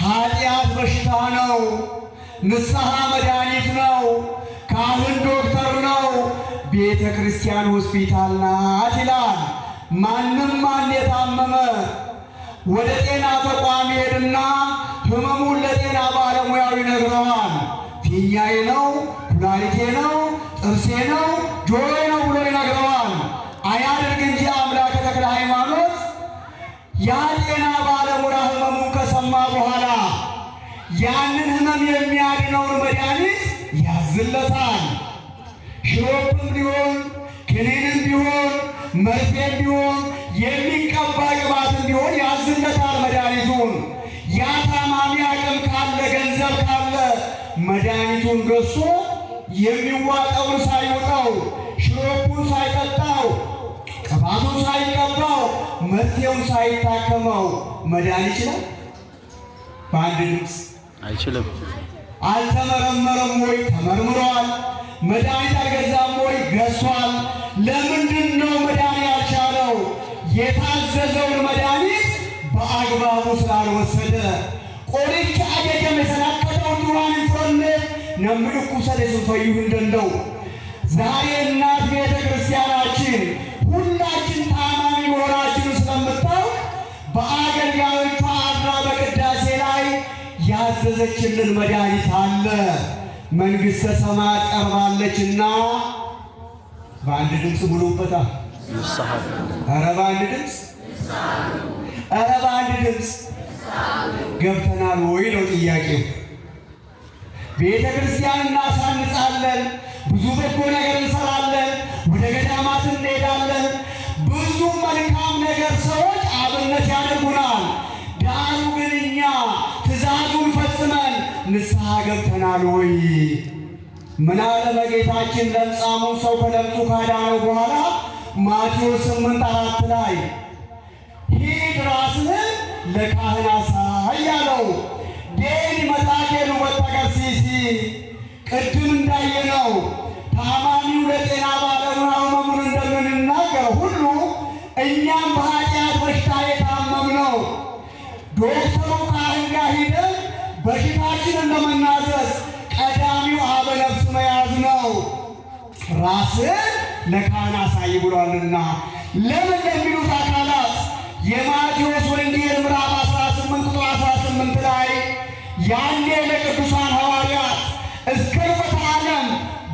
ኃጢአት በሽታ ነው፣ ንስሐ መድኃኒት ነው፣ ካህን ዶክተር ነው፣ ቤተ ክርስቲያን ሆስፒታል ናት ይላል። ማንም የታመመ ወደ ጤና ተቋም ይሄድና ህመሙን ለጤና ባለሙያው ይነግረዋል። ፊኛዬ ነው፣ ኩላሊቴ ነው፣ ጥርሴ ነው፣ ጆሮዬ ነው ብሎ ይነግረዋል። አያድርግ እንጂ አምላከ ተክለ ሃይማኖት ያ ጤና ባለሙያ ህመሙን ከሰማ በኋላ ያንን ህመም የሚያድነውን መድኃኒት ያዝለታል። ሽሮፕም ቢሆን ክኒንም ቢሆን መርፌም ቢሆን የሚቀባ ቅባትም ቢሆን ያዝለታል መድኃኒቱን። ያ ታማሚ አቅም ካለ ገንዘብ ካለ መድኃኒቱን ገዝቶ የሚዋጠውን ሳይውጠው ሽሮፑን ሳይጠጣው ቅባቱን ሳይቀባው መርፌውን ሳይታከመው መዳን ይችላል? በአንድ ድምፅ አይችልም። አልተመረመረም ወይ? ተመርምሯል። መድኃኒት አልገዛም ወይ? ገዝቷል። ለምንድን ነው መዳን ያልቻለው? የታዘዘውን መድኃኒት በአግባቡ ስላልወሰደ። ቆሪቻ አጀጀም የሰናከተው ዱራን ፍሮነ ነምልኩ ሰለሱ ፈይሁ እንደው ዛሬ እናት ቤተ ክርስቲያናችን ሁላችን ታማሚ መሆናችንን ስለምታውቅ በአገልጋዮቿ አድራ በቅዳሴ ላይ ያዘዘችልን መድኃኒት አለ። መንግሥተ ሰማያት ቀርባለችና በአንድ ድምፅ ብሉበታ። ኧረ በአንድ ድምፅ፣ ኧረ በአንድ ድምፅ ገብተናል ወይ ነው ጥያቄው። ቤተ ክርስቲያን እናሳንጻለን፣ ብዙ በጎ ነገር እንሰራለን፣ ወደ ገዳማት እንሄዳለን፣ ብዙ መልካም ነገር ሰዎች አብነት ያደርጉናል። ዳሩ ግን እኛ ትእዛዙን ፈጽመን ንስሐ ገብተናል ወይ? ምን አለ በጌታችን ለምጻሙን ሰው ከለምጹ ካዳነው በኋላ ማቴዎስ 8:4 ላይ ሂድ ራስህን ለካህን አሳይ አለው። ዴኒ መታኬሉ ወተቀሲሲ ቅድም እንዳየነው ታማሚው ለጤና ባለሙያው ህመሙን እንደምንናገር ሁሉ እኛም በኃጢአት በሽታ የታመምነው ዶክተሩ ካህን ጋር ሂደን በሽታችንን ለመናዘዝ ቀዳሚው አበ ነፍስ መያዝ ነው። ራስን ለካህን አሳይ ብሏልና። ለምን ለሚሉት አካላት የማቴዎስ ወንጌል ምዕራፍ 18 ቁጥር 18 ላይ ያኔ ለቅዱሳን ሐዋርያት እስከ ዕለተ ዓለም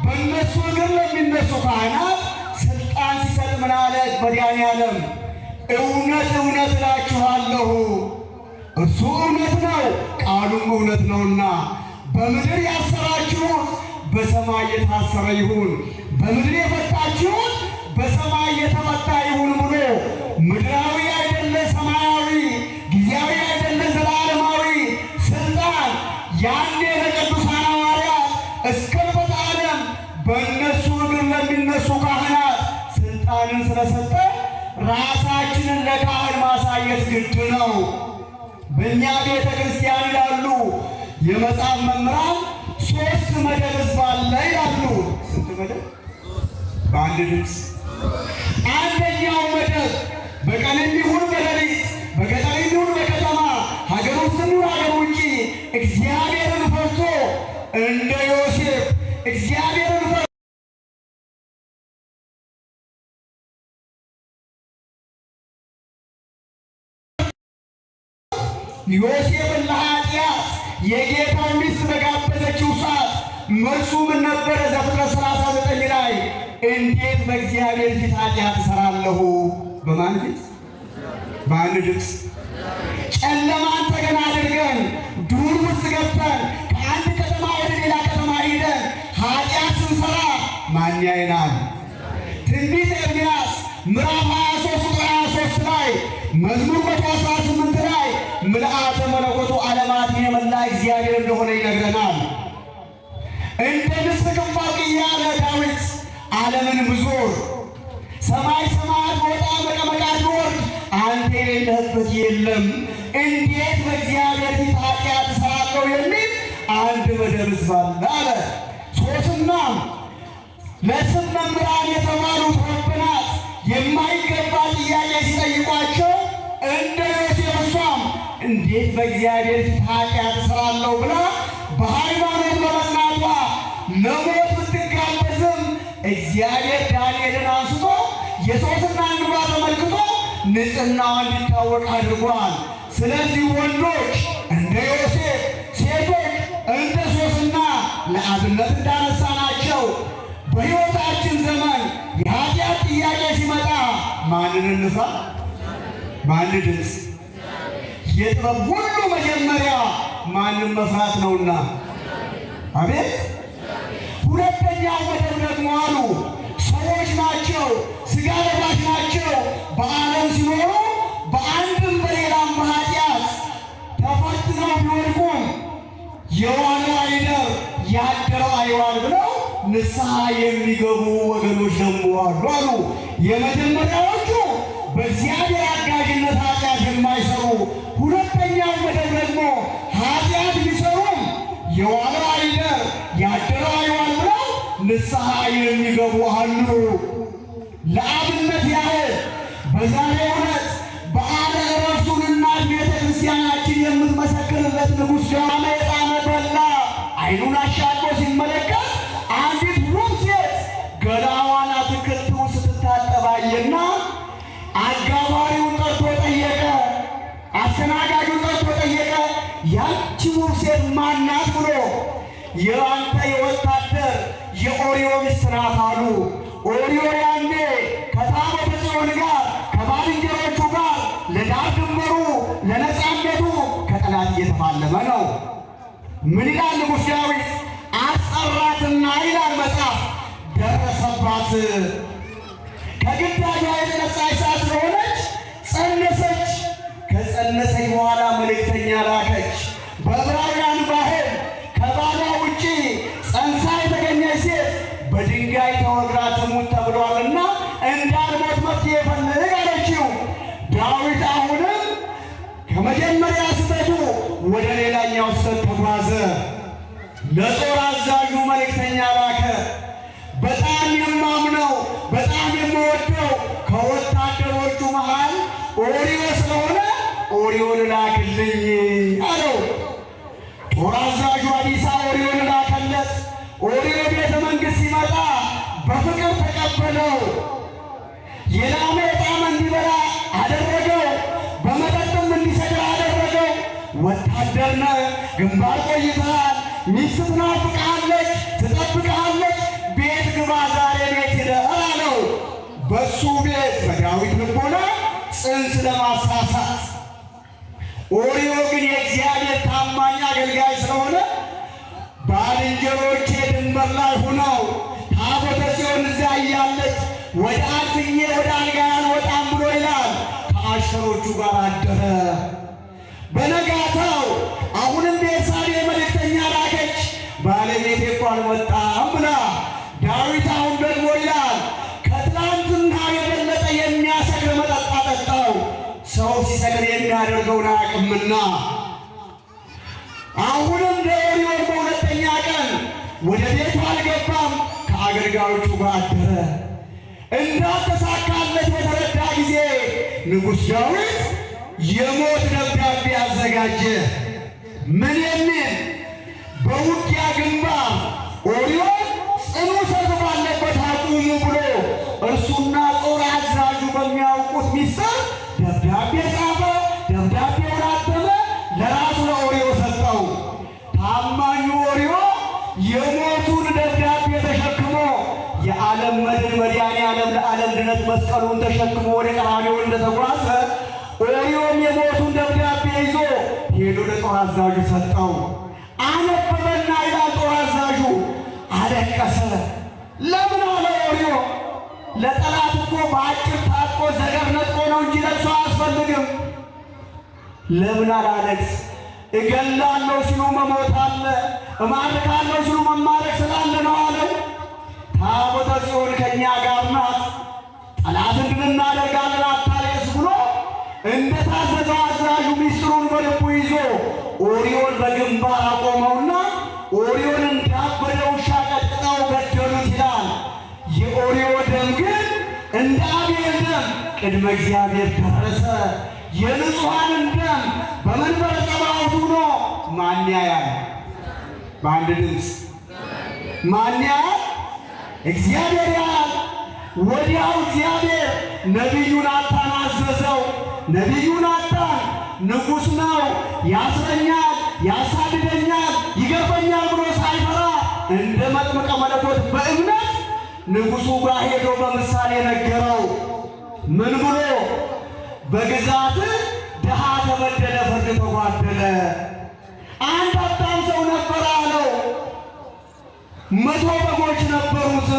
በእነሱ እግር ለሚነሱ ካህናት ስልጣን ሲሰጥ ምን አለ መድኃኔዓለም? እውነት እውነት እላችኋለሁ እርሱ እውነት ነው፣ ቃሉም እውነት ነውና በምድር ያሰራችሁት በሰማይ የታሰረ ይሁን፣ በምድር የፈታችሁት በሰማይ የተፈታ ይሁን ብሎ ምድራዊ አይደለ ሰማያዊ፣ ጊዜያዊ አይደለ ዘላለማዊ ስልጣን ያኔ ለቅዱሳን ሐዋርያት እስከ ዕለተ ዓለም በእነሱ እግር ለሚነሱ ካህናት ስልጣንን ስለሰጠ ራሳችንን ለካህን ማሳየት ግድ ነው። በእኛ ቤተ ክርስቲያን ይላሉ የመጽሐፍ መምህራን 3 መደብ ሕዝብ አለ ይላሉ። ስንት መደብ? በአንድ ድምፅ። አንደኛው መደብ በቀንም ይሁን በሌሊት በገጠር ይሁን በከተማ ሀገር ውስጥም ይሁን ሀገር ውጭ እግዚአብሔርን ፈርቶ እንደ ዮሴፍ እግዚአብሔርን ፈርቶ ዮሴፍን ለኃጢአት የጌታው ሚስት በጋበዘችው ሰዓት መልሱ ምን ነበረ? ዘፍጥረት 39 ላይ እንዴት በእግዚአብሔር ፊት ኃጢአት እሰራለሁ? በማን ፊት? በአንድ ድምፅ። ጨለማን ተገን አድርገን ዱር ውስጥ ገብተን ከአንድ ከተማ ወደ ሌላ ከተማ ሄደን ኃጢአት ስንሰራ ማን ያይናል? ትንቢተ ኤርምያስ ምዕራፍ 23 ቁጥር 23 ላይ መዝሙር 118 ላይ ምልአተ መለኮቱ ዓለማትን የመላ እግዚአብሔር እንደሆነ ይነግረናል። እንደ ንስር ክንፍ እያለ ዳዊት ዓለምን ብዞር ሰማይ ሰማያት ወጣ መቀመጫት ወርድ አንተ የሌለህበት የለም፣ እንዴት በእግዚአብሔር ፊት ኃጢአት እሰራለሁ የሚል አንድ መደብ ሕዝብ አለ። ሶስና ለስም መምህራን የተባሉት ረብናት የማይገባ ጥያቄ ሲጠይቋቸው እንደ ዮሴፍ እሷም እንዴት በእግዚአብሔር ፊት ኃጢአት እሰራለሁ ብላ በሃይማኖት በመጽናቷ ለሞት ብትጋበዝም እግዚአብሔር ዳንኤልን አንስቶ የሶስናን እንባ ተመልክቶ ንጽሕናዋ እንዲታወቅ አድርጓል። ስለዚህ ወንዶች እንደ ዮሴፍ፣ ሴቶች እንደ ሶስና ለአብነት እንዳነሳናቸው በሕይወታችን ዘመን የኃጢአት ጥያቄ ሲመጣ ማንን እንፍራ? ማን ድምፅ? የጥበብ ሁሉ መጀመሪያ ማንም መፍራት ነውና፣ አቤት። ሁለተኛው መደብ ደግሞ አሉ ሰዎች ናቸው፣ ሥጋ ለባሽ ናቸው። በዓለም ሲኖሩ በአንድም በሌላም በኃጢአት ተፈትነው ቢወድቁም የዋለው አይደር ያደረው አይዋል ብለው ንስሐ የሚገቡ ወገኖች ደግሞ አሉ አሉ። የመጀመሪያዎቹ በእግዚአብሔር አጋዥነት ኃጢአት የማይሰሩ፣ ሁለተኛው መደብ ደግሞ ኃጢአት ቢሰሩም የዋለው አይደር ያደረው አይዋል ብለው ንስሐ የሚገቡ አሉ። ለአብነት ያህል በዛሬው ዕለት በዓለ ዕረፍቱንና ቤተ ክርስቲያናችን የምትመሰክርለት ንጉሥ ዳዊት ዕጣን በላ። ዓይኑን አሻቅቦ ሲመለከት አንዲት ውብ ሴት ገላዋን አትክልት ውስጥ ስትታጠብ አየና አጋባሪውን ጠርቶ ጠየቀ። አስተናጋጁን ጠርቶ ጠየቀ። ያቺ ውብ ሴት ማናት ብሎ የአንተ የወታደር የኦርዮ ሚስት ናት አሉ። ኦርዮ ያኔ ከታቦተ ጽዮን ጋር ከባልንጀሮቹ ጋር ለዳር ድንበሩ ለነፃነቱ ከጠላት እየተፋለመ ነው። ምን ይላል ንጉሥ ዳዊት? አስጠራትና ይላል መጽሐፍ ደረሰባት። ከግዳጇ የተነሳች ሰዓት ስለሆነች ጸነሰች። ከጸነሰች በኋላ መልእክተኛ ላከች። በዕብራውያን ባህል ከባሏ ውጪ ጸንሳ የተገኘች ሴት በድንጋይ ተወግራ ትሙት ተብሏልና እንዳልሞት መፍትሄ ፈልግ አለችው። ዳዊት አሁንም ከመጀመሪያ ስህተቱ ወደ ሌላኛው ስህተት ተጓዘ። ለጦር አዛዡ መልእክተኛ ላከ። በጣም የማምነው በጣም የምወደው ከወታደሮቹ መሃል ኦርዮ ስለሆነ ኦርዮን ላክልኝ አለው። ጦር አዛዡ አዲሳ ኦርዮን ላከለት። ኦርዮ ቤተ መንግሥት ሲመጣ በፍቅር ተቀበለው። የላመ ዕጣን እንዲበላ አደረገው። በመጠጥም እንዲሰክር አደረገው። ወታደር ነህ፣ ግንባር ቆይተሃል፣ ሚስት ትናፍቅሃለች፣ ትጠብቅሃለች፣ ቤት ግባ፣ ዛሬ ቤት ሂደህ አለው። በሱ ቤት በዳዊት ልቦና ጽንስ ለማሳሳት ኦርዮ ግን የእግዚአብሔር ታማኝ አገልጋይ ስለሆነ ባልንጀሮቼ ድንበር ላይ ሆነው ታቦተ ጽዮን እዚያ እያለች ወደ አልፍኜ ወደ አልጋዬ አልወጣም ብሎ ይላል ከአሽከሮቹ ጋር አደረ። በነጋታው አሁንም ቤርሳቤ መልእክተኛ ላከች። ባለቤቴ እኮ አልወጣም ብላ። ዳዊት አሁን ደግሞ ይላል ከትላንትና የበለጠ የሚያሰክር መጠጥ አጠጣው፣ ሰው ሲሰክር የሚያደርገውን አያውቅምና። አሁንም ኦርዮ በሁለተኛ ቀን ወደ ቤቱ አልገባም፣ ከአገልጋዮቹ ጋር አደረ። እንዳልተሳካለት በተረዳ ጊዜ ንጉሥ ዳዊት የሞት ደብዳቤ አዘጋጀ። ምን የሚል? በውጊያ ግንባር ኦርዮ ጽኑ ሰልፍ ባለበት አቁሙ ብሎ እርሱና ጦር አዛዡ በሚያውቁት ሚስጥር ደብዳቤ ጻፈ። ደብዳቤውን አተመ፣ ለራሱ ለኦርዮ ሰጠው። ታማኙ ኦርዮ የሞቱን ደብዳቤ ተሸክሞ የዓለም መድን መድኃኔዓለም ለዓለም ድነት መስቀሉን ተሸክሞ ወደ ቀራንዮ እንደተጓዘ ኦርዮም የሞቱን ደብዳቤ ይዞ ሄዶ ለጦር አዛዡ ሰጠው። አነበበና ይላል ጦር አዛዡ አለቀሰ። ለምን አለ ኦርዮ? ለጠላት እኮ በአጭር ታጥቆ ዘገር ነጥቆ ነው እንጂ ለቅሶ አያስፈልግም። ለምን አላለቅስ? እገላለሁ ሲሉ መሞት አለ፣ እማርካለሁ ሲሉ መማረክ ስላለ ነው አለው። ታቦተ ጽዮን ከእኛ ጋር ናት፣ ጠላትን ድል እናደርጋለን፣ አታልቅስ ብሎ እንደታዘዘው አዛዡ ሚስጥሩን በልቡ ይዞ ኦርዮን በግንባር አቆመውና ኦርዮን እንዳበደ ውሻ ቀጥቅጠው ገደሉት ይላል። የኦርዮ ደም ግን እንደ አቤል ደም ቅድመ እግዚአብሔር ደረሰ። የንጹሐንን ደም በመንበረ ጸባዖት ሆኖ ማን ያያል? በአንድ ድምፅ ማን ያያል? እግዚአብሔር ያያል። ወዲያው እግዚአብሔር ነቢዩ ናታን አዘዘው። ነቢዩ ናታን ንጉሥ ነው፣ ያስረኛል፣ ያሳድደኛል፣ ይገርፈኛል ብሎ ሳይፈራ እንደ መጥምቀ መለኮት በእምነት ንጉሡ ጋር ሄዶ በምሳሌ ነገረው። ምን ብሎ? በግዛት ድሃ ተበደለ፣ ፍርድ ተጓደለ። አንድ ሀብታም ሰው ነበር አለው። 100 በጎች ነበሩት።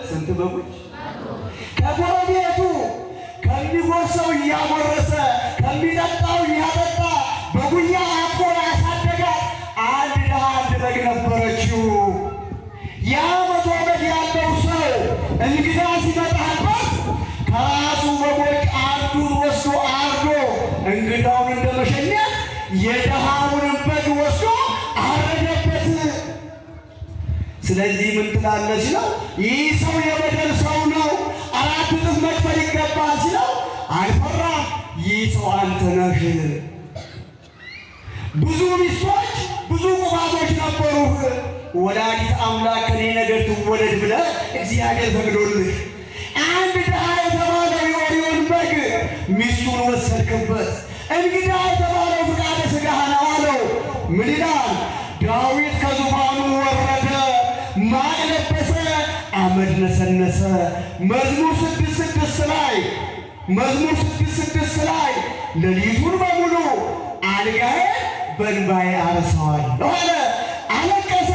ስንት በጎች? ከጎረቤቱ ከሚጎርሰው እያጎረሰ ከሚጠጣው እያጠጣ በጉያ አቅፎ ያሳደጋት አንድ ድሃ አንድ በግ ነበረችው። ያ 100 በግ ያለው ሰው እንግዳ ሲመጣበት ከራሱ በጎች አንዱን ወስዶ አርዶ እንግዳውን እንደመሸኘት የድሃውንም በግ ወስዶ አረደበት። ስለዚህ ምን ትላለህ ሲለው፣ ይህ ሰው የበደል ሰው ነው፣ 4 እጥፍ መክፈል ይገባል ሲለው፣ አልፈራም፣ ይህ ሰው አንተ ነህ። ብዙ ሚስቶች ብዙ ቁባቶች ነበሩህ፣ ወላዲተ አምላክ ከኔ ነገር ትወለድ ብለህ እግዚአብሔር ፈቅዶልህ አንድ ድሃ የተባለው የኦሪዮን በግ ሚስቱን ወሰድክበት። እንግዳ የተባለው ፍቃደ ሥጋህ ነው አለው። ምን ይላል? ዳዊት ከዙፋኑ ወረደ፣ ማቅ ለበሰ፣ አመድ ነሰነሰ። መዝሙር 6:6 ላይ ሌሊቱን በሙሉ አልጋዬን በእንባዬ አርሰዋለሁ አለ። አለቀሰ።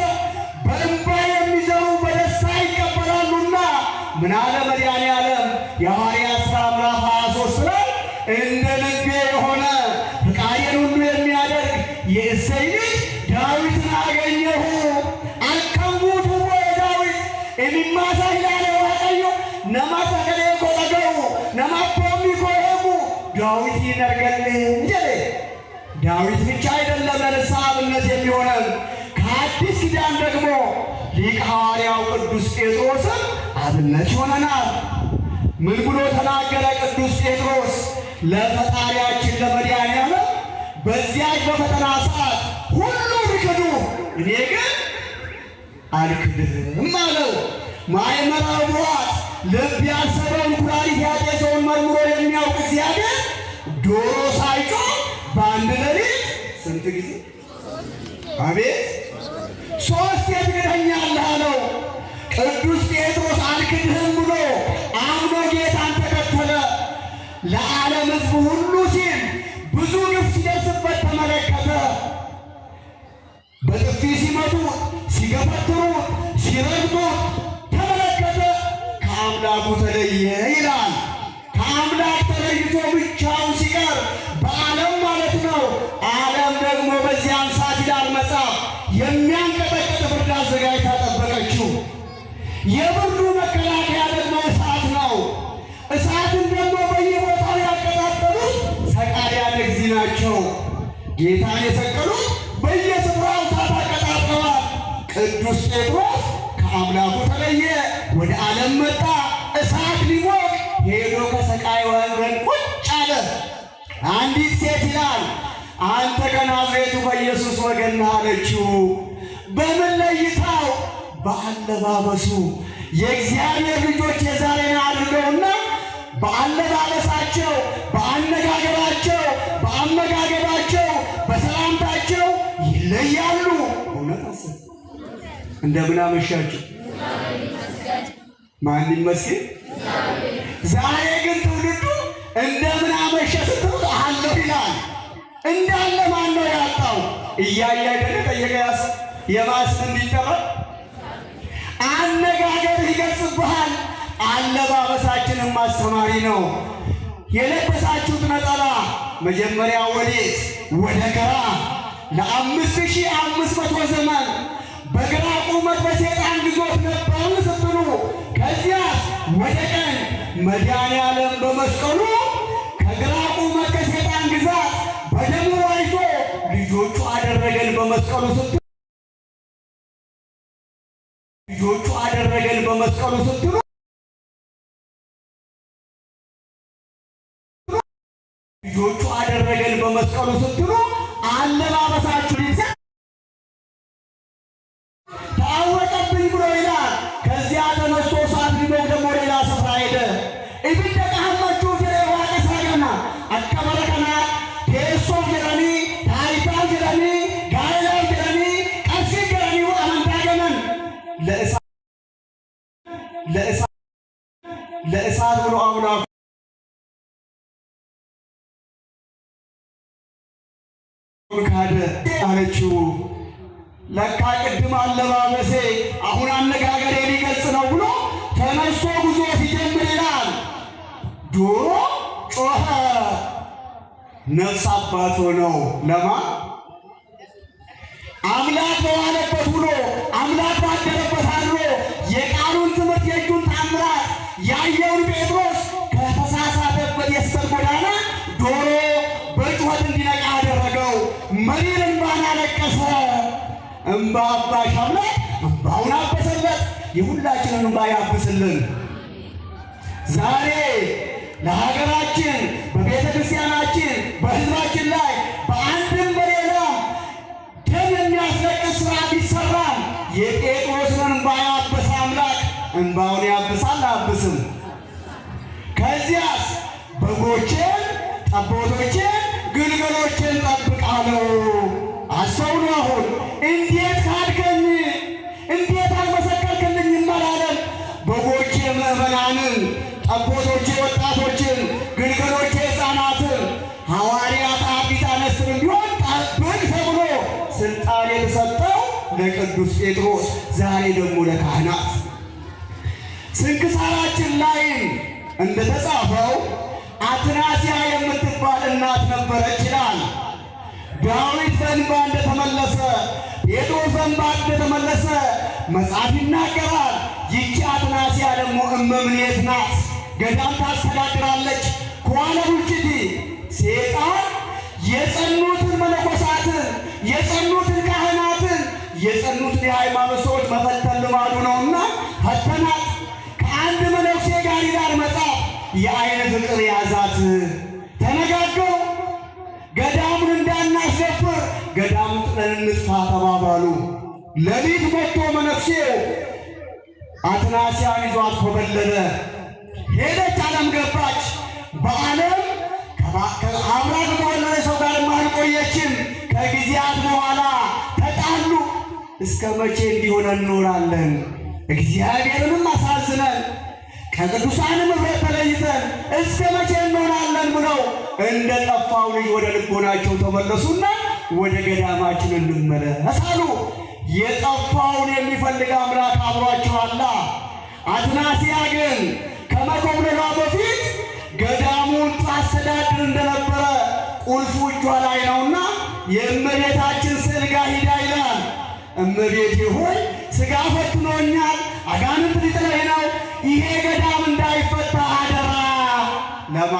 በእንባ የሚዘሩ በደስታ ይቀበላሉና ምን አለ መድኃኔዓለም? የሐዋርያት ሥራ ምዕራፍ 23 ላይ እንደ ልቤ የሆነ ፈቃዴን ሁሉ የሚያደርግ የእሴይ ልጅ ዳዊትን አገኘሁ። አልከንጉቱ ዳዊት የሚማሳ ይላለ ዋቀዮ ነማሳ ከሌ ኮጠገው ነማፖሚ ኮሄጉ ዳዊት ይነርገልህ እንጀ ዳዊት ብቻ አይደለም ለንስሐ አብነት የሚሆነን። ከአዲስ ኪዳን ደግሞ ሊቅ ሐዋርያው ቅዱስ ጴጥሮስን አብነት ይሆነናል። ምን ብሎ ተናገረ ቅዱስ ጴጥሮስ? ለፈጣሪያችን ለመድኃኔዓለም በዚያች በፈተና ሰዓት ሁሉ ቢክዱ እኔ ግን አልክድህም አለው። ማእመረ ኅቡዓት ልብ ያሰበውን ኩላሊት ያጤሰውን መርምሮ የሚያውቅ እግዚአብሔር ዶሮ ሳይጮህ በአንድ ሌሊት ስንት ጊዜ? አቤት 3 ትክደኛለህ አለው። ቅዱስ ጴጥሮስ አልክድህም ብሎ አምኖ ጌታን ተከተለ። ለዓለም ሕዝብ ሁሉ ሲል ብዙ ግፍ ሲደርስበት ተመለከተ። በጥፊ ሲመቱት፣ ሲገፈትሩት፣ ሲረግጡት ተመለከተ። ከአምላኩ ተለየ ይላል። ከአምላክ ተለይቶ ብቻውን ሲቀር በዓለም ማለት ነው። ዓለም ደግሞ በዚያን ሰዓት ይላል መጽሐፍ የሚያንቀጠቅጥ ፍርድ አዘጋጅታ ጠበቀችው። የፍርዱ መከላከያ ደግሞ እሳት ነው። እሳትን ደግሞ በየቦታው ያቀጣጠሉት ሰቃልያን እግዚእ ናቸው። ጌታን የሰቀሉት በየስፍራው እሳት አቀጣጥለዋል። ቅዱስ ጴጥሮስ ከአምላኩ ተለየ፣ ወደ ዓለም መጣ። እሳት ሊሞቅ ሄዶ ከሰቃይ ወገን ቁጭ አለ። አንዲት ሴት ይላል አንተ ከናዝሬቱ ከኢየሱስ ወገን ነህ አለችው። በምን ለይታው? በአለባበሱ። የእግዚአብሔር ልጆች የዛሬን አድርገውና በአለባበሳቸው፣ በአነጋገራቸው፣ በአመጋገባቸው፣ በሰላምታቸው ይለያሉ። እውነት አሰብ እንደምን አመሻችሁ? ማን ይመስገን? ዛሬ ግን ትውልዱ እንደምን አመሸ ስትሉት አለሁ ይላል። እንዳለ ማን ነው ያጣው? እያየ አይደለ ጠየቀ። ያስ የማስ እንዲጠራ አነጋገር ይገልጽብሃል። አለባበሳችንም አስተማሪ ነው። የለበሳችሁት ነጠላ መጀመሪያ ወዴት? ወደ ግራ ለ5500 ዘመን በግራ ቁመት በሰይጣን ግዞት ነበርን ስትሉ፣ ከዚያስ ወደ ቀኝ መድኃኔዓለም በመስቀሉ ከግራ ቁመት ከሰይጣን ግዛት በደሙ ዋጅቶ ልጆቹ አደረገን በመስቀሉ ስትሉ ልጆቹ አደረገን በመስቀሉ ስትሉ አለባበሳችሁ ሊሰ ታወቀብኝ ብሎ ይላል። ከዚያ ተነስቶ እሳት ሊሞቅ ደግሞ ሌላ ስፍራ ሄደ። ኢብን ደቃማችሁ ዋቀ ሳገና አቀበረከና ቴሶ ጀረኒ ታይታ ጀረኒ ጋይላ ጀረኒ ቀሲ ጀረኒ አመንታገነን ለእሳት ብሎ አምላኩ ካደ አለችው። ለካ ቅድም አለባበሴ አሁን አነጋገሬ ሊገልጽ ነው ብሎ ተነስቶ ጉዞ ሲጀምር ይላል ዶሮ ጮኸ። ነፍስ አባት ሆነው ለማ አምላክ በዋለበት ውሎ አምላክ ባደረበት አድሮ የቃሉን ትምህርት የእጁን ታምራት ያየውን ጴጥሮስ ከተሳሳተበት የስተት ጎዳና ዶሮ በጩኸት እንዲነቃ አደረገው። መሪር እንባን አለቀሰ። እንባ አባሽ አምላክ እንባውን አበሰለት። የሁላችንን እንባ ያብስልን። ዛሬ ለሀገራችን በቤተ ክርስቲያናችን በሕዝባችን ላይ በአንድም በሌላም ደም የሚያስለቅስ ስራ ቢሰራም የጴጥሮስን እንባ ያበሰ አምላክ እንባውን ያብሳል አያብስም? ከዚያስ በጎቼን ጠቦቶቼን ግልገሎቼን ጠብቃለሁ። አስተውሉ። አሁን እንዴት ካድከኝ፣ እንዴት አልመሰከርክልኝ ይመላለን። በጎቼ ምዕመናንን፣ ጠቦቶቼ ወጣቶችን፣ ግልገሎቼ ሕፃናትን ሐዋርያት አዲስ አነስር ቢሆን ጠብቅ ተብሎ ስልጣን የተሰጠው ለቅዱስ ጴጥሮስ ዛሬ ደግሞ ለካህናት ስንክሳራችን ላይ እንደተጻፈው አትናስያ የምትባል እናት ነበረች ይላል። ዳዊት በእንባ እንደተመለሰ ጴጥሮስ በእንባ እንደተመለሰ መጽሐፍ ይናገራል። ይቺ አትናስያ ደግሞ እመምኔት ናት። ገዳም ታስተዳድራለች። ከኋላ ቡልችቲ ሴጣን የጸኑትን መነኮሳትን የጸኑትን ካህናትን የጸኑትን የሃይማኖት ሰዎች መፈተን ልማዱ ነውና ፈተናት። ከአንድ መነኩሴ ጋር ይላል መጽሐፍ የአይን ፍቅር ያዛት። ተነጋገሩ። ገዳሙን እንዳናስደፍር ገዳሙን ጥለን እንጥፋ ተባባሉ። ሌሊት መጥቶ መነኩሴው አትናስያን ይዟት ኮበለለ። ሄደች፣ ዓለም ገባች። በዓለም አብራ ከተወለደ ሰው ጋር አልቆየችም። ከጊዜያት በኋላ ተጣሉ። እስከ መቼ እንዲሆነ እንኖራለን? እግዚአብሔርንም አሳዝነን ከቅዱሳንም ኅብረት ተለይተን እስከ መቼ እንሆናለን ብለው እንደ ጠፋው ልጅ ወደ ልቦናቸው ተመለሱና ወደ ገዳማችን እንመለስ አሉ። የጠፋውን የሚፈልግ አምላክ አብሯቸዋላ። አትናስያ ግን ከመኮብለሏ በፊት ገዳሙን ታስተዳድር እንደነበረ ቁልፉ እጇ ላይ ነውና የእመቤታችን ስዕል ጋር ሂዳ ይላል እመቤቴ ሆይ ሥጋ ፈትኖኛል፣ አጋንንት ሊጥለኝ ነው፣ ይሄ ገዳም እንዳይፈታ አደራ። ለማ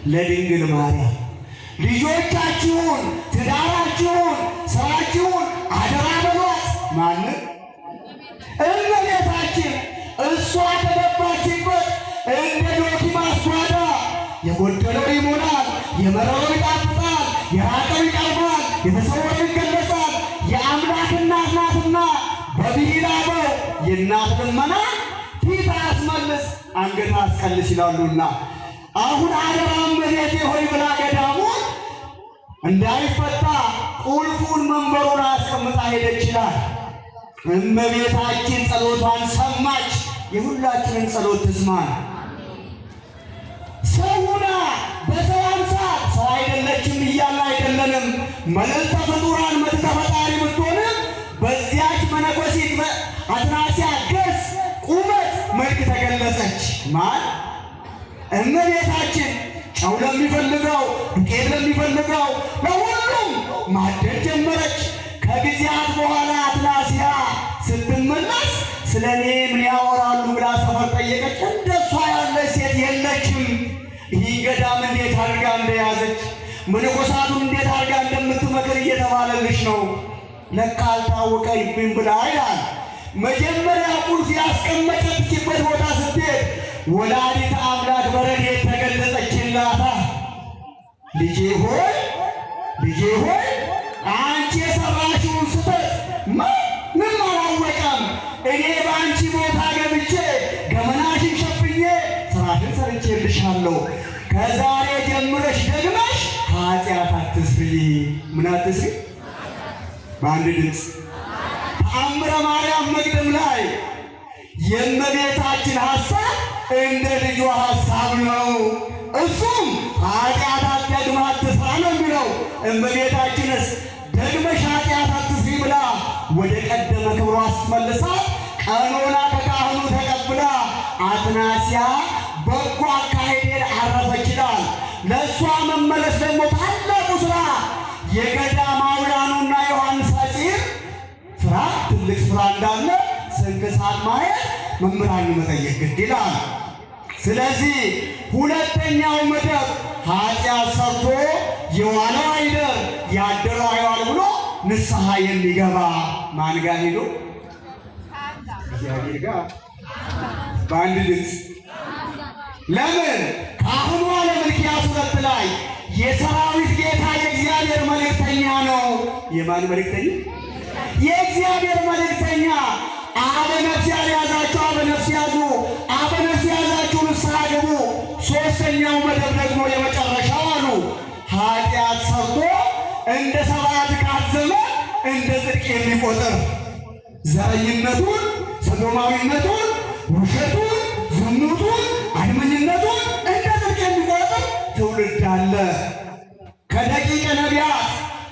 ለድንግል ማርያም ልጆቻችሁን፣ ትዳራችሁን፣ ስራችሁን አደራ በሏት። ማንም እመቤታችን እሷ ከገባችበት እንደ ዶኪማስ ጓዳ የጎደለው ይሞላል፣ የመረረው ይጣፍጣል፣ የራቀው ይቀርባል፣ የተሰወረው ይገለጻል። የአምላክ እናት ናትና በብሂላበው የእናት ልመና ፊት አያስመልስ አንገት አያስቀልስ ይላሉና አሁን አደራ እመቤቴ ሆይ ብላ ገዳሙን እንዳይፈታ ቁልፉን መንበሩን አስቀምጣ ሄደች ይላል። እመቤታችን ጸሎቷን ሰማች። የሁላችንን ጸሎት ትስማን። ሰውና በሰው አምሳል ሰው አይደለችም እያለ አይደለንም። መልዕልተ ፍጡራን መልዕልተ ፈጣሪ ብትሆንም በዚያች መነኮሲት አትናስያ ገጽ ቁመት መልክ ተገለጸች። ማን? እመቤታችን። ጨው ለሚፈልገው ዱቄት ለሚፈልገው ለሁሉም ማደል ጀመረች። ከጊዜያት በኋላ አትናስያ ስትመለስ ስለ እኔ ምን ያወራሉ ብላ ሰፈር ጠየቀች። እንደሷ ያለች ሴት የለችም። ይህ ገዳም እንዴት አድርጋ እንደያዘች መነኮሳቱን እንዴት አድርጋ እንደምትመክር እየተባለልሽ ነው። ለካ አልታወቀኝም ብላ ይላል። መጀመሪያ ቁልፍ ያስቀመጠችበት ቦታ ስትሄድ ወላዲተ አምላክ በረድኤት ተገለጸችላታ። ልጄ ሆይ አንቺ የሰራሽውን ስህተት ምን አላወቀም? እኔ በአንቺ ቦታ ገብቼ ገመናሽን ሸፍኜ ስራሽን ሰርቼልሻለሁ። ከዛሬ ጀምረሽ ደግመሽ ኃጢአት አትስሪ። ምን አትስሪ? በአንድ ድምፅ ተአምረ ማርያም መቅደም ላይ የእመቤታችን ሐሳብ እንደ ልጇ ሐሳብ ነው። እሱም ኃጢአት ደግመህ አትስራ ነው የሚለው። እመቤታችንስ ደግመሽ ኃጢአት አትስሪ ብላ ወደ ቀደመ ክብሯ ስትመልሳት ቀኖና ከካህኑ ተቀብላ አትናስያ በጎ አካሄዴን አረፈች ይላል። ለእሷ መመለስ ደግሞ ታላቁ ስራ የገዳማውያኑና ዮሐንስ ሐጺር ስራ ትልቅ ስራ እንዳለ ስንክሳር ማየት መምህራን መጠየቅ ግድ ይላል። ስለዚህ ሁለተኛው መደብ ኃጢአት ሰርቶ የዋለው አይደር ያደረው አይዋል ብሎ ንስሐ የሚገባ ማን ጋር ሄዶ? እግዚአብሔር ጋር በአንድ ድምፅ። ለምን ካህኑ አለ ሚልክያስ 2 ላይ የሰራዊት ጌታ የእግዚአብሔር መልእክተኛ ነው። የማን መልእክተኛ? የእግዚአብሔር መልእክተኛ። አበ ነፍስ ያልያዛችሁ አበ ነፍስ ያዙ፣ አበ ነፍስ ያዛችሁ ንስሐ ግቡ። ሦስተኛው መደብ ደግሞ የመጨረሻው አሉ ኃጢአት ሰርቶ እንደ ሰባት ካዘመ እንደ ጽድቅ የሚቆጥር ዘረኝነቱን፣ ሰዶማዊነቱን፣ ውሸቱን፣ ዝሙቱን፣ አድመኝነቱን እንደ ጽድቅ የሚቆጥር ትውልድ አለ። ከደቂቀ ነቢያት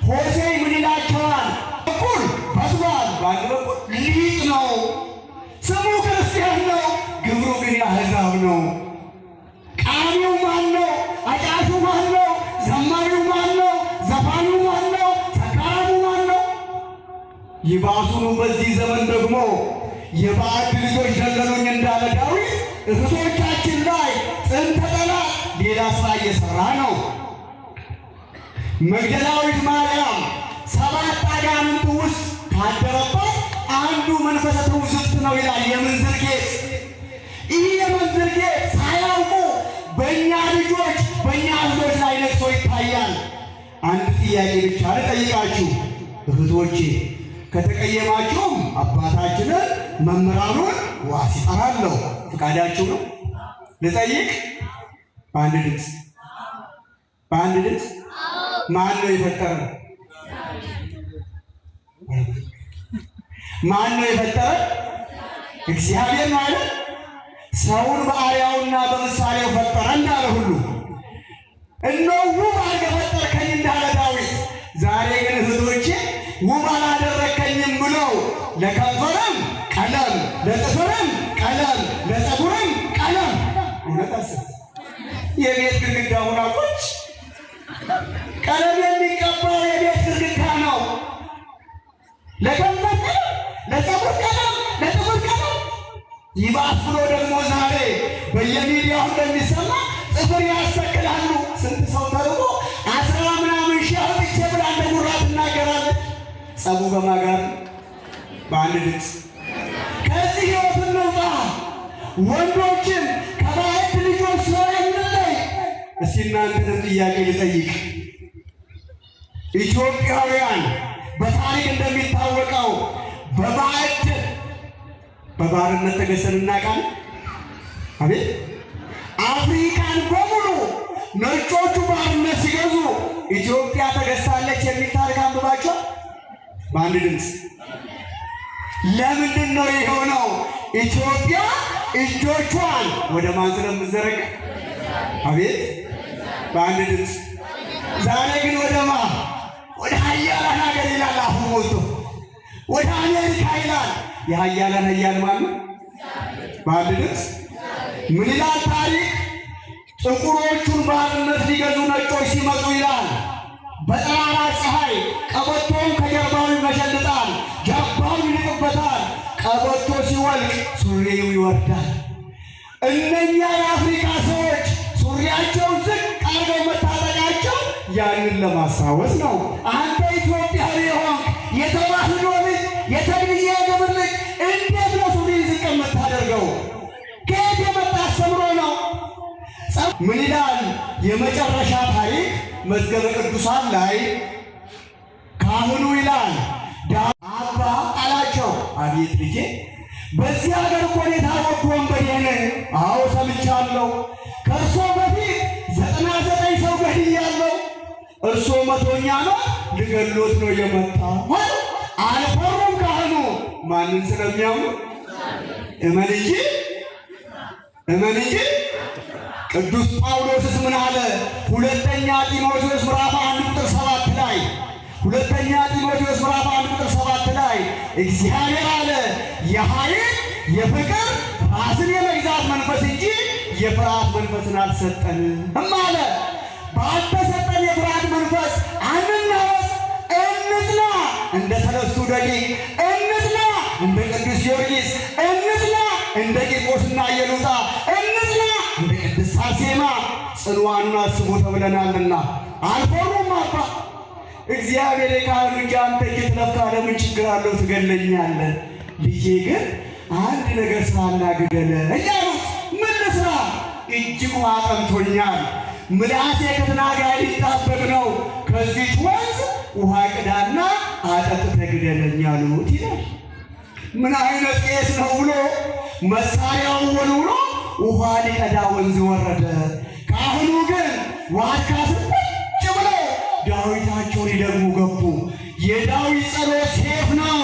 ሆሴዕ ምን ይላቸዋል? በኩል በስሏል፣ በአንድ በኩል ሊቅ ነው፣ ስሙ ክርስቲያን ነው፣ ግብሩ ግን የአሕዛብ ነው። ቃሚው ማን ነው? አጫሹ ማን ነው? ዘማሪው ማን ነው? ዘፋኙ ማን ነው? ሰካራሙ ማን ነው? ይባሱኑ በዚህ ዘመን ደግሞ የባዕድ ልጆች ደለሉኝ እንዳለ ዳዊት እህቶቻችን ላይ ጥንተ ጠላት ሌላ ስራ እየሰራ ነው። መግደላዊት ማርያም 7 አጋንንት ውስጥ ካደረባት አንዱ መንፈሰ ትውስት ነው ይላል። የምንዝር ጌጥ። ይህ የምንዝር ጌጥ ሳያውቁ በእኛ ልጆች በእኛ እህቶች ላይ ነግሶ ይታያል። አንድ ጥያቄ ብቻ ልጠይቃችሁ እህቶቼ፣ ከተቀየማችሁም አባታችንን መምህራኑን ዋስ ይጠራለሁ። ፈቃዳችሁ ነው? ልጠይቅ በአንድ ድምፅ ማን ነው የፈጠረ? ማን ነው የፈጠረ? እግዚአብሔር ማለት ሰውን በአርአያውና በምሳሌው ፈጠረ እንዳለ ሁሉ እነሆ ውብ አድርገህ ፈጠርከኝ እንዳለ ዳዊት፣ ዛሬ ግን እህቶቼ ውብ አላደረከኝም ብለው ለከንፈርም ቀለም፣ ለጥፍርም ቀለም፣ ለፀጉርም ቀለም እውነታስ የቤት ግድግዳ ሆና ቁጭ ቀለም የሚቀባው የቤት ግድግዳ ነው። ለከንፈር ቀለም፣ ለፀጉር ቀለም፣ ለጥፍር ቀለም። ይባስ ብሎ ደግሞ ዛሬ በየሚዲያው እንደሚሰማ ጥፍር ያስተክላሉ። ስንት ሰው ተርቦ 10 ምናምን ሺህ አውጥቼ ብላ እንደ ጉራ ትናገራለች። ጸቡ በማጋር በአንድ ድምፅ ከዚህ ሕይወት እንውጣ። ወንዶችም ከባዕድ ልጆች ስራ እንለይ። እስቲ እናንተንም ጥያቄ ልጠይቅ። ኢትዮጵያውያን በታሪክ እንደሚታወቀው በባርነት ተገዝተን እናውቃለን። አቤት አፍሪካን በሙሉ ነጮቹ ባርነት ሲገዙ ኢትዮጵያ ተገዝታለች የሚል ታሪክ አንብባችኋል? በአንድ ድምፅ። ለምንድን ነው የሆነው? ኢትዮጵያ እጆቿን ወደ ማን ስለምትዘረጋ? አቤት በአንድ ድምፅ። ዛሬ ግን ወደ ሀያላን ሀገር ይላል አፉ ሞልቶ፣ ወደ አሜሪካ ይላል። የሀያላን ሀያል ማን ነው? በአንድ ድምፅ። ምን ይላል ታሪክ? ጥቁሮቹን ባርነት ሊገዙ ነጮች ሲመጡ ይላል በጠራራ ፀሐይ ቀበቶውን ከጀርባው ይመሸልጣል፣ ጃባውን ይልቅበታል። ቀበቶ ሲወልቅ ሱሪው ይወርዳል። እነኛ የአፍሪካ ሰዎች ሱሪያቸውን ዝቅ አድርገው መታጠቃቸው ያንን ለማስታወስ ነው። አንተ ኢትዮጵያዊ ሆንክ የተዋህዶ ልጅ የተግብዬ ግብር ልጅ እንዴት ነው ሱሪ ዝቅ የምታደርገው? ከየት የመጣ አስተምሮ ነው? ምን ይላል የመጨረሻ ታሪክ? መዝገበ ቅዱሳን ላይ ካህኑ ይላል አባ አላቸው፣ አቤት ልጄ በዚህ ሀገር እኮ እኔ ታቦት ወንበዴ ነኝ። አዎ ሰምቻለሁ። ከእርሶ በፊት 99 ሰው ገድያለሁ። እርሶ 100ኛ ነው፣ ልገሎት ነው የመጣው። አልፈሩም ካህኑ ማንን ስለሚያምኑ? እመን እንጂ ቅዱስ ጳውሎስስ ምን አለ? ሁለተኛ ጢሞቴዎስ ምዕራፍ 1 ቁጥር 7 ላይ ሁለተኛ ጢሞቴዎስ ምዕራፍ 1 ቁጥር 7 ላይ እግዚአብሔር አለ የኃይል የፍቅር ራስን የመግዛት መንፈስ እንጂ የፍርሃት መንፈስን አልሰጠንም አለ። ባልተሰጠን የፍርሃት መንፈስ አንናወስ፣ እንጽና። እንደ ሰለስቱ ደቂቅ እንጽና፣ እንደ ቅዱስ ጊዮርጊስ እንጽና፣ እንደ ቂርቆስና ኢየሉጣ እንጽና፣ እንደ ቅድስት አርሴማ ጽኑዓኑን አስቡ ተብለናልና። አልፈሩም አባ እግዚአብሔር የካህኑ እጅ አንተ እየተነካ ለምን ችግር አለው ትገለኛለህ? ልጄ ግን አንድ ነገር ስራና ግደለ እያሉት ምን ልስራ? እጅግ ውሃ ጠምቶኛል፣ ምላሴ ከተናጋሪ ሊጣበቅ ነው። ከዚህ ወንዝ ውሃ ቅዳና አጠጥተህ ግደለኝ አሉት ይላል። ምን አይነት ቄስ ነው ብሎ መሳሪያውን ወልውሎ ውሃ ሊቀዳ ወንዝ ወረደ። ካህኑ ግን ዋርካ ስጭ ብለው ዳዊታቸውን ሊደግሙ ገቡ። የዳዊት ጸሎት ሴፍ ነው።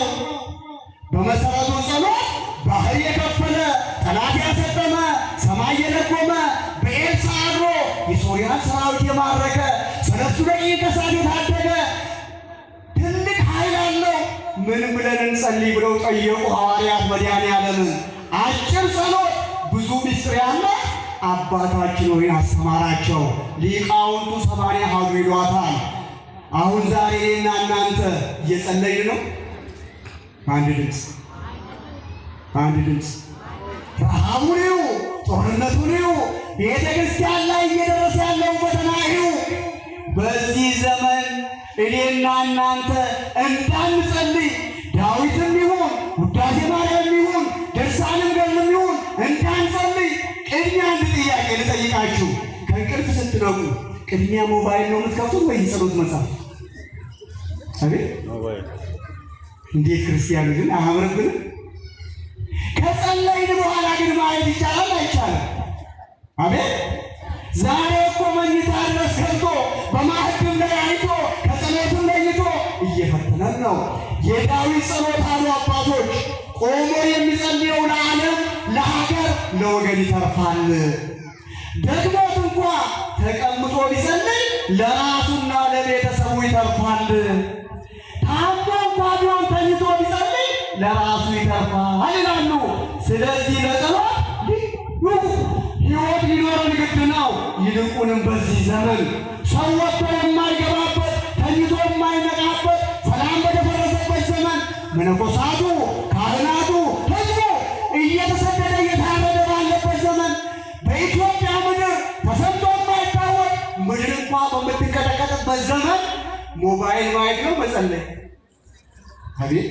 በመሰረቱ ጸሎት ባህር የከፈለ ጠላት ያሰጠመ ሰማይ የለጎመ በኤልሳ አድሮ የሶርያን ሰራዊት የማረከ ሰለስቱ ደቂቅ ከእሳት የታደገ ትልቅ ኃይል አለው። ምን ብለን እንጸልይ ብለው ጠየቁ ሐዋርያት መድኃኔዓለምን። አጭር ጸሎት ብዙ ምስጢር ያላት አባታችን ሆይ አስተማራቸው። ሊቃውንቱ 80 አሐዱ ይሏታል። አሁን ዛሬ እኔና እናንተ እየጸለይን ነው። አንድ ድምፅ ረሃቡን ይሁ፣ ጦርነቱን ይሁ፣ ቤተ ክርስቲያን ላይ እየደረሰ ያለው ፈተና ይሁ። በዚህ ዘመን እኔና እናንተ እንዳንጸልይ ዳዊትም ይሁን ውዳሴ ማርያም ይሁን ድርሳንም ገድልም ይሁን እንዳንጸልይ ቅድሚያ አንድ ጥያቄ ልጠይቃችሁ። ከእንቅልፍ ስትነቁ ቅድሚያ ሞባይል ነው የምትከፍቱት ወይ ጸሎት መጽሐፍ? አቤት እንዴት ክርስቲያኑ ግን አያምርብንም? ከጸለይን በኋላ ግን ማየት ይቻላል አይቻልም? አቤት ዛሬ እኮ መኝታ ድረስ ገብቶ በማዕድም ላይ አይቶ ከጸሎትም ለይቶ እየፈተነን ነው። የዳዊት ጸሎት አሉ አባቶች ቆሞ የሚጸልየው ለዓለም ለሀገር ለወገን ይተርፋል። ደግሞት እንኳ ተቀምጦ ቢጸልይ ለራሱና ለቤተሰቡ ይተርፋል። ታሞ እንኳ ቢሆን ተኝቶ ቢጸልይ ለራሱ ይተርፋል ይላሉ። ስለዚህ ለጸሎት ሕይወት ሊኖረን ግድ ነው። ይልቁንም በዚህ ዘመን ሰው ወጥቶ የማይገባበት ተኝቶ የማይነቃበት ሰላም በደፈረሰበት ዘመን መነኮሳቱ፣ ካህናቱ፣ ሕዝቡ እየተሰደደ እየታረደ ባለበት ዘመን በኢትዮጵያ ምድር ተሰምቶ የማይታወቅ ምድር እንኳ በምትንቀጠቀጥበት ዘመን ሞባይል ማየት ነው መጸለይ? አቤት!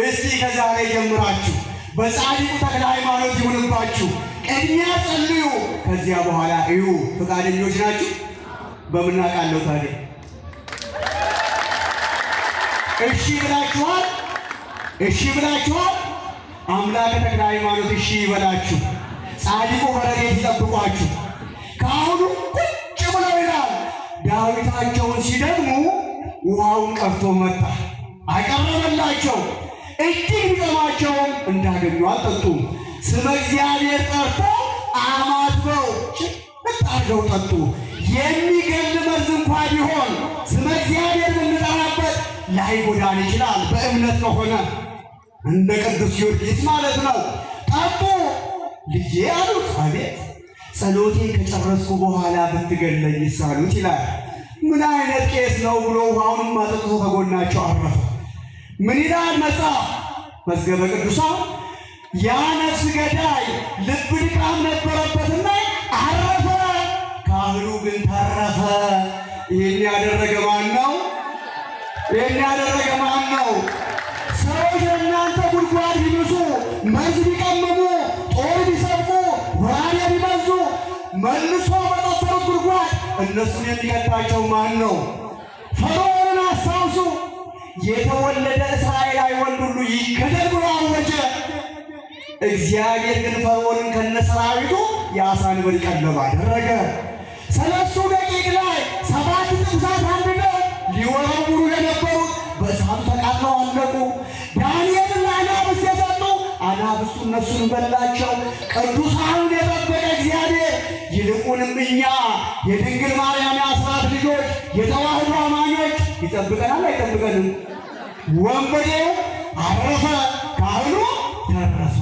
እስቲ ከዛሬ ጀምራችሁ በጻድቁ ተክለ ሃይማኖት ይሁንባችሁ። ቅድሚያ ጸልዩ፣ ከዚያ በኋላ እዩ። ፈቃደኞች ናችሁ? በምናውቃለሁ ታዲያ እሺ ብላችኋል? እሺ ብላችኋል? አምላከ ተክለ ሃይማኖት እሺ ይበላችሁ። ጻድቁ በረድኤት ይጠብቋችሁ። ከአሁኑ ቁጭ ብለው ይላል ዳዊታቸውን ሲደግሙ ውሃውን ቀርቶ መጣ አቀረበላቸው። እጅግ ቢጠማቸውም እንዳገኙ አልጠጡም። ስመ እግዚአብሔር ጠርተው አማትበው ጭምቅ አድርገው ጠጡ። የሚገል መርዝ እንኳ ቢሆን ስመ እግዚአብሔር ብንጠራበት ላይጎዳን ይችላል፣ በእምነት ከሆነ እንደ ቅዱስ ጊዮርጊስ ማለት ነው። ጠጡ። ልጄ አሉት። አቤት! ጸሎቴ ከጨረስኩ በኋላ ብትገለኝስ አሉት ይላል። ምን አይነት ቄስ ነው ብሎ ውሃውንም አጠጥቶ ከጎናቸው አረፈ። ምን ይላል መጽሐፍ? መዝገበ ቅዱሳን ያ ነፍስ ገዳይ ልብ ድካም ነበረበትና አረፈ፣ ካህኑ ግን ተረፈ። ይህን ያደረገ ማን ነው? ይህን ያደረገ ማን ነው? ሰዎች እናንተ ጉድጓድ ቢምሱ፣ መርዝ ቢቀምሙ፣ ጦር ቢሰብቁ፣ ወራሪ ቢመዙ መልሶ በቆፈሩት ጉድጓድ እነሱን የሚከታቸው ማን ነው? ፈርዖንን አስታውሱ። የተወለደ እስራኤላዊ ወንድ ሁሉ ይገደል ብሎ አወጀ። እግዚአብሔር ግን ፈርዖንን ከነሰራዊቱ የአሳ አንበሪ ቀለብ አደረገ። ሰለስቱ ደቂቅ ላይ 7 ጥምዛት አንድደው ሊወረውሩ የነበሩት በእሳት ተቃጥለው አለቁ። ዳንኤልን ለአናብስት የሰጡ አናብስቱ እነሱን በላቸው። ቅዱሳኑን የጠበቀ እግዚአብሔር ይልቁንም እኛ የድንግል ማርያም የአስራት ልጆች የተዋህዶ አማኞች ይጠብቀናል አይጠብቀንም? ወንበዴው አረፈ፣ ካህኑ ተረፈ።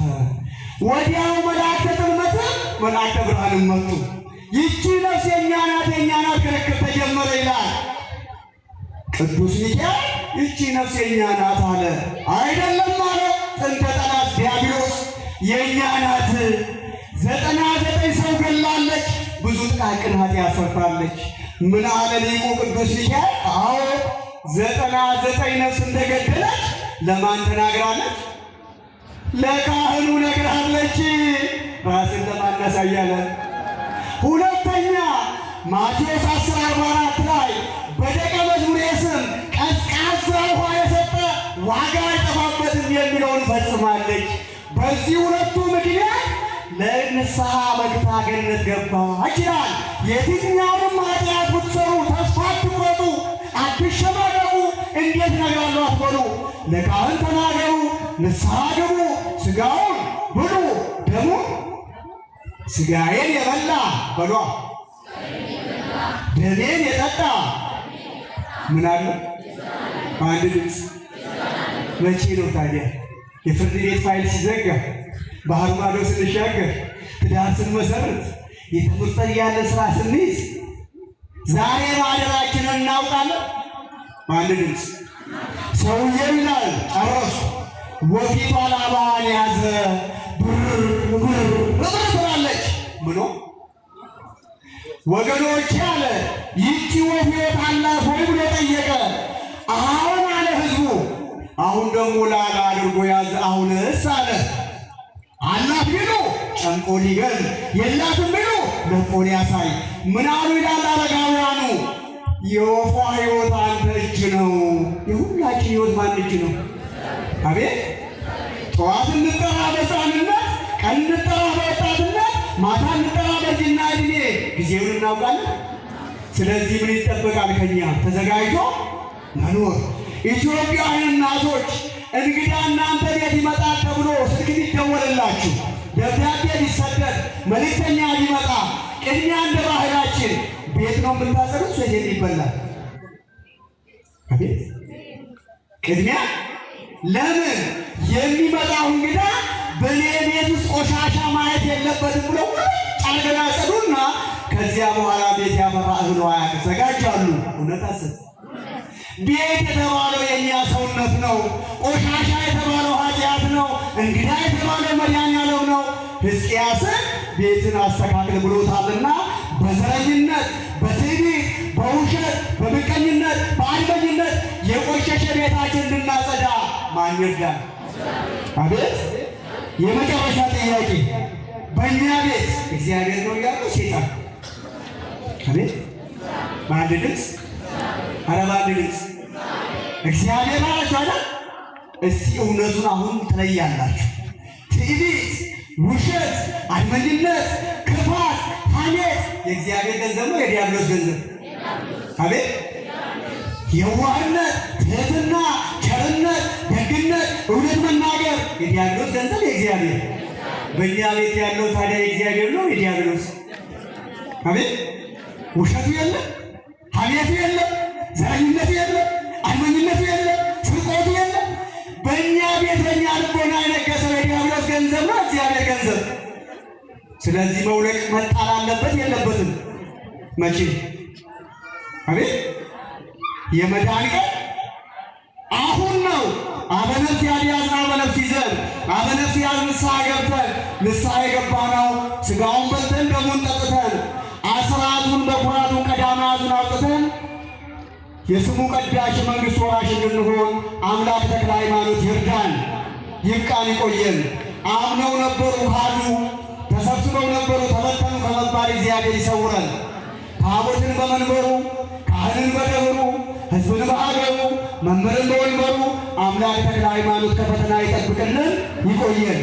ወዲያው መላእክተ ጽልመትም መላእክተ ብርሃንም መጡ። ይቺ ነፍስ የእኛ ናት የእኛ ናት ክርክር ተጀመረ ይላል ቅዱስ ሚካኤል። ይቺ ነፍስ የእኛ ናት አለ። አይደለም አለ ጥንተ ጠላት ዲያብሎስ የእኛ ናት። 99 ሰው ገላለች፣ ብዙ ጥቃቅን ኃጢአት ሰርታለች። ምን አለ ሊቁ ቅዱስ ሚካኤል? አዎ 99 ነፍስ እንደገደለች ለማን ተናግራለች? ለካህኑ ነግራለች። ራስን ለማን ያሳያለን? ሁለተኛ ማቴዎስ 10:44 ላይ በደቀ መዝሙሬ ስም ቀዝቃዛ ውሃ የሰጠ ዋጋ አይጠፋበትም የሚለውን ፈጽማለች። በዚህ ሁለቱ ምክንያት ለንስሐ በግታ ገነት ገባች ይላል። የትኛውንም ኃጢአት ብትሰሩ ተስፋ አትቁረጡ፣ አትሸማቀቁ። እንዴት እነግራለሁ አትበሉ። ለካህን ተናገሩ፣ ንስሐ ግቡ፣ ሥጋውን ብሉ፣ ደሙ ሥጋዬን የበላ በሏ ደሜን የጠጣ ምን አለ? አንድ ድምፅ። መቼ ነው ታዲያ የፍርድ ቤት ፋይል ሲዘጋ፣ ባህር ማዶ ስንሻገር፣ ትዳር ስንመሰርት፣ የትምህርት ያለ ስራ ስንይዝ፣ ዛሬ ማደራችንን እናውቃለን? አንድ ድምፅ። ሰውዬው ይላል ጨረሱ። ወፊቷ ላባዋን ያዘ፣ ብር ትላለች ብሎ ወገኖች አለ ይቺ ወፍ ሕይወት አላት ወይ ብሎ ጠየቀ። አሁን አለ ህዝቡ። አሁን ደግሞ ላላ አድርጎ ያዘ። አሁንስ አለ አላት ቢሉ ጨምቆ ሊገል፣ የላትም ቢሉ ለቆ ሊያሳይ። ምን አሉ ይላል አረጋውያኑ? የወፏ ሕይወት አንተ እጅ ነው። የሁላችን ሕይወት ማን እጅ ነው? አቤት! ጠዋት እንጠራ በሕፃንነት፣ ቀን እንጠራ በወጣትነት፣ ማታ እንጠራ በእርጅና ዕድሜ። ጊዜውን እናውቃለን። ስለዚህ ምን ይጠበቃል ከኛ? ተዘጋጅቶ መኖር። ኢትዮጵያውያን እናቶች እንግዳ እናንተ ቤት ይመጣል ተብሎ ስልክ ቢደወልላችሁ፣ ደብዳቤ ቢሰደድ፣ መልእክተኛ ቢመጣ ቅድሚያ እንደ ባህላችን ቤት ነው የምታጸዱት ወይስ ይበላል? አቤት! ቅድሚያ ለምን? የሚመጣው እንግዳ በኔ ቤት ውስጥ ቆሻሻ ማየት የለበትም ብሎ ጫርገና ያጸዱና ከዚያ በኋላ ቤት ያፈራ እህል ያዘጋጃሉ። እውነት አስብ። ቤት የተባለው የእኛ ሰውነት ነው። ቆሻሻ የተባለው ኃጢአት ነው። እንግዳ የተባለው መድኃኒዓለም ነው። ሕዝቅያስን ቤትን አስተካክል ብሎታልና በዘረኝነት፣ በትዕቢት፣ በውሸት፣ በምቀኝነት፣ በአድመኝነት የቆሸሸ ቤታችን እንድናጸዳ ማን ይርዳል? አቤት! የመጨረሻ ጥያቄ፣ በእኛ ቤት እግዚአብሔር ነው ያለው ሴጣን? አቤት! በአንድ ድምፅ፣ ኧረ በአንድ ድምፅ እግዚአብሔር አላችሁ አይደል? እስቲ እውነቱን አሁን ትለያላችሁ። ትዕቢት፣ ውሸት፣ አድመኝነት፣ ክፋት፣ ሐሜት የእግዚአብሔር ገንዘብ ነው የዲያብሎስ ገንዘብ? አቤት! የዋህነት፣ ትህትና፣ ቸርነት፣ ደግነት፣ እውነት መናገር የዲያብሎስ ገንዘብ የእግዚአብሔር። በእኛ ቤት ያለው ታዲያ የእግዚአብሔር ነው የዲያብሎስ? አቤት! ውሸቱ የለም፣ ሐሜቱ የለም፣ ዘረኝነቱ የለም፣ አድመኝነቱ የለም፣ ስርቆቱ የለም። በእኛ ቤት በእኛ ልቦና የነገሰው የዲያብሎስ ገንዘብ ነው እግዚአብሔር ገንዘብ። ስለዚህ መውለቅ መጣል አለበት የለበትም? መቼ? አቤት! የመዳን ቀን አሁን ነው። አበነፍስ ያልያዝን አበነፍስ ይዘን አበነፍስ ያዝ ንስሐ ገብተን ንስሐ የገባነው ሥጋውን በልተን ደሙን ጠጥተን አስራቱን በኩራቱን ቀዳማቱን አውጥተን የስሙ ቀዳሽ መንግሥት ወራሽ እንድንሆን አምላክ ተክለ ሃይማኖት ይርዳን። ይብቃን፣ ይቆየን። አምነው ነበሩ ካሉ፣ ተሰብስበው ነበሩ ተበተኑ ከመባል እግዚአብሔር ይሰውረን። ታቦትን በመንበሩ፣ ካህንን በደብሩ፣ ሕዝብን በአገሩ፣ መምህርን በወንበሩ አምላክ ተክለ ሃይማኖት ከፈተና ይጠብቅልን፣ ይቆየን።